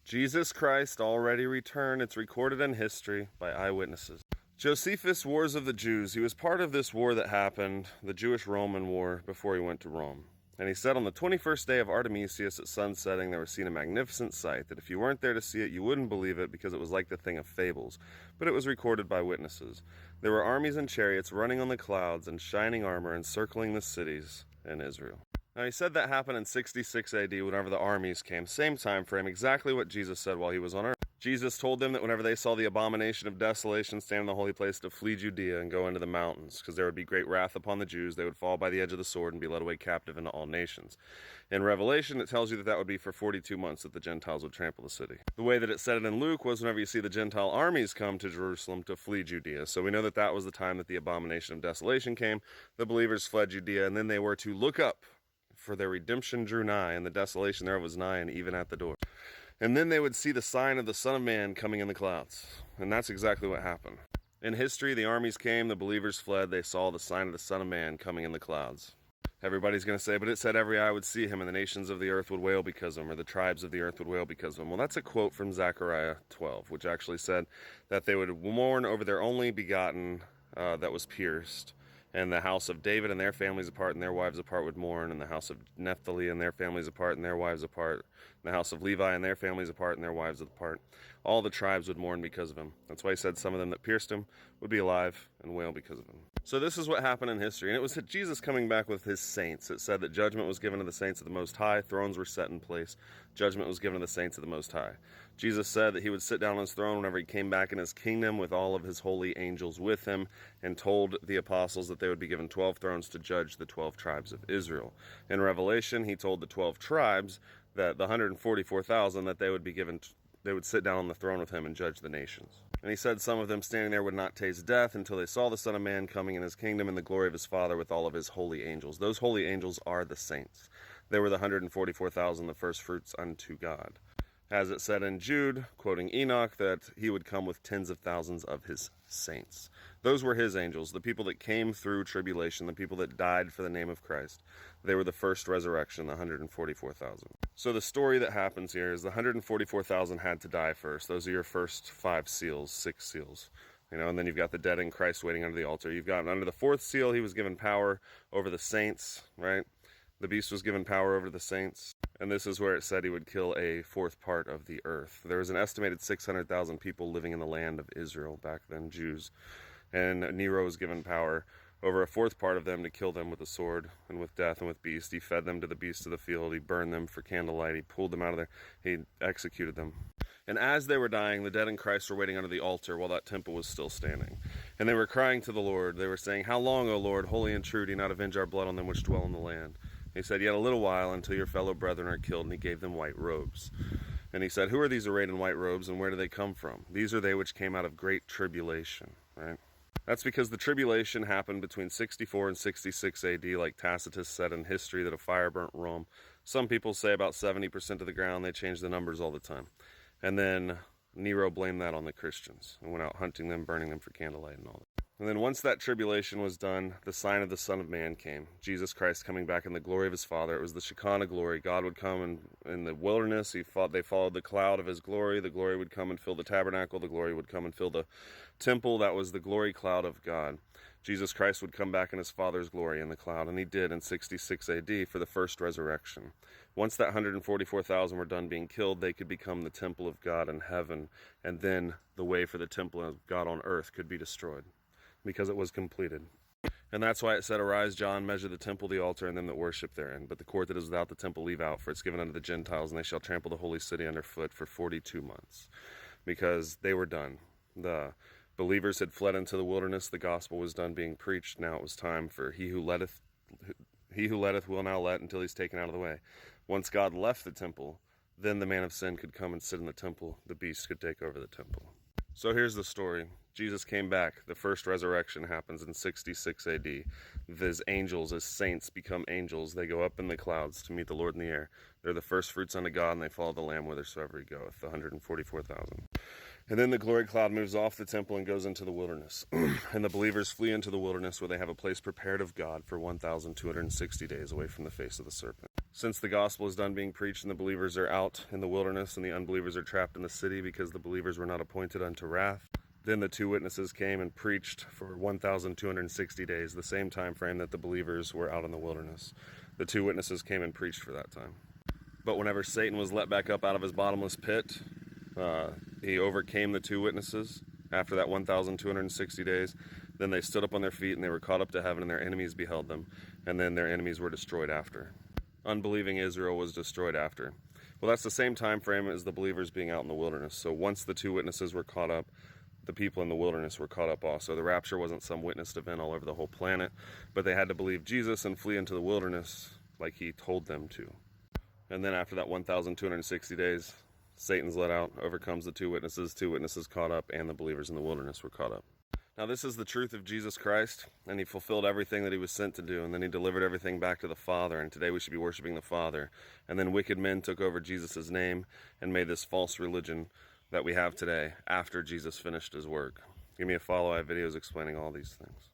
Jesus Christ already returned. It's recorded in history by eyewitnesses. Josephus' Wars of the Jews. He was part of this war that happened, the Jewish-Roman War, before he went to Rome. And he said on the 21st day of Artemisius at sunsetting, they were seen a magnificent sight, that if you weren't there to see it, you wouldn't believe it, because it was like the thing of fables. But it was recorded by witnesses. There were armies and chariots running on the clouds and shining armor encircling the cities in Israel. Now he said that happened in 66 AD whenever the armies came. Same time frame, exactly what Jesus said while he was on earth. Jesus told them that whenever they saw the abomination of desolation stand in the holy place, to flee Judea and go into the mountains, because there would be great wrath upon the Jews. They would fall by the edge of the sword and be led away captive into all nations. In Revelation, it tells you that that would be for 42 months that the Gentiles would trample the city. The way that it said it in Luke was whenever you see the Gentile armies come to Jerusalem to flee Judea. So we know that that was the time that the abomination of desolation came. The believers fled Judea, and then they were to look up, for their redemption drew nigh, and the desolation thereof was nigh and even at the door. And then they would see the sign of the Son of Man coming in the clouds. And that's exactly what happened. In history, the armies came, the believers fled, they saw the sign of the Son of Man coming in the clouds. Everybody's going to say, but it said every eye would see him, and the nations of the earth would wail because of him, or the tribes of the earth would wail because of him. Well, that's a quote from Zechariah 12, which actually said that they would mourn over their only begotten that was pierced. And the house of David and their families apart and their wives apart would mourn, and the house of Naphtali and their families apart and their wives apart, and the house of Levi and their families apart and their wives apart. All the tribes would mourn because of him. That's why he said some of them that pierced him would be alive and wail because of him. So this is what happened in history, and it was Jesus coming back with his saints. It said that judgment was given to the saints of the Most High, thrones were set in place, judgment was given to the saints of the Most High. Jesus said that he would sit down on his throne whenever he came back in his kingdom with all of his holy angels with him, and told the apostles that they would be given 12 thrones to judge the 12 tribes of Israel. In Revelation, he told the 12 tribes that the 144,000 that they would be given, they would sit down on the throne with him and judge the nations. And he said some of them standing there would not taste death until they saw the Son of Man coming in his kingdom in the glory of his Father with all of his holy angels. Those holy angels are the saints. They were the 144,000, the first fruits unto God. As it said in Jude, quoting Enoch, that he would come with tens of thousands of his saints. Those were his angels, the people that came through tribulation, the people that died for the name of Christ. They were the first resurrection, the 144,000. So the story that happens here is the 144,000 had to die first. Those are your first 5 seals, 6 seals. And then you've got the dead in Christ waiting under the altar. You've got under the 4th seal, he was given power over the saints, right? The beast was given power over the saints. And this is where it said he would kill a 4th part of the earth. There was an estimated 600,000 people living in the land of Israel back then, Jews. And Nero was given power over a 4th part of them to kill them with a sword and with death and with beast. He fed them to the beasts of the field. He burned them for candlelight. He pulled them out of there. He executed them. And as they were dying, the dead in Christ were waiting under the altar while that temple was still standing. And they were crying to the Lord. They were saying, "How long, O Lord, holy and true, do you not avenge our blood on them which dwell in the land?" He said, "Yet a little while until your fellow brethren are killed," and he gave them white robes. And he said, "Who are these arrayed in white robes, and where do they come from? These are they which came out of great tribulation," right? That's because the tribulation happened between 64 and 66 AD, like Tacitus said in history that a fire burnt Rome. Some people say about 70% of the ground. They change the numbers all the time. And then Nero blamed that on the Christians and went out hunting them, burning them for candlelight and all that. And then once that tribulation was done, the sign of the Son of Man came. Jesus Christ coming back in the glory of his Father. It was the Shekinah glory. God would come in the wilderness. They followed the cloud of his glory. The glory would come and fill the tabernacle. The glory would come and fill the temple. That was the glory cloud of God. Jesus Christ would come back in his Father's glory in the cloud, and he did in 66 AD for the first resurrection. Once that 144,000 were done being killed, they could become the temple of God in heaven, and then the way for the temple of God on earth could be destroyed, because it was completed. And that's why it said, "Arise, John, measure the temple, the altar, and them that worship therein. But the court that is without the temple leave out, for it's given unto the Gentiles, and they shall trample the holy city underfoot for 42 months. Because they were done. The believers had fled into the wilderness. The gospel was done being preached. Now it was time for he who letteth will now let until he's taken out of the way. Once God left the temple, then the man of sin could come and sit in the temple. The beast could take over the temple." So here's the story. Jesus came back. The first resurrection happens in 66 AD. His angels, as saints, become angels. They go up in the clouds to meet the Lord in the air. They're the first fruits unto God, and they follow the Lamb whithersoever he goeth, the 144,000. And then the glory cloud moves off the temple and goes into the wilderness. And the believers flee into the wilderness where they have a place prepared of God for 1,260 days away from the face of the serpent. Since the gospel is done being preached and the believers are out in the wilderness and the unbelievers are trapped in the city because the believers were not appointed unto wrath, then the two witnesses came and preached for 1,260 days, the same time frame that the believers were out in the wilderness. The two witnesses came and preached for that time. But whenever Satan was let back up out of his bottomless pit, he overcame the two witnesses after that 1,260 days. Then they stood up on their feet and they were caught up to heaven, and their enemies beheld them, and then their enemies were destroyed after. Unbelieving Israel was destroyed after. Well, that's the same time frame as the believers being out in the wilderness. So once the two witnesses were caught up, the people in the wilderness were caught up also. The rapture wasn't some witnessed event all over the whole planet, but they had to believe Jesus and flee into the wilderness like he told them to. And then after that 1,260 days, Satan's let out, overcomes the two witnesses caught up, and the believers in the wilderness were caught up. Now this is the truth of Jesus Christ, and he fulfilled everything that he was sent to do, and then he delivered everything back to the Father, and today we should be worshiping the Father. And then wicked men took over Jesus' name and made this false religion that we have today after Jesus finished his work. Give me a follow. I have videos explaining all these things.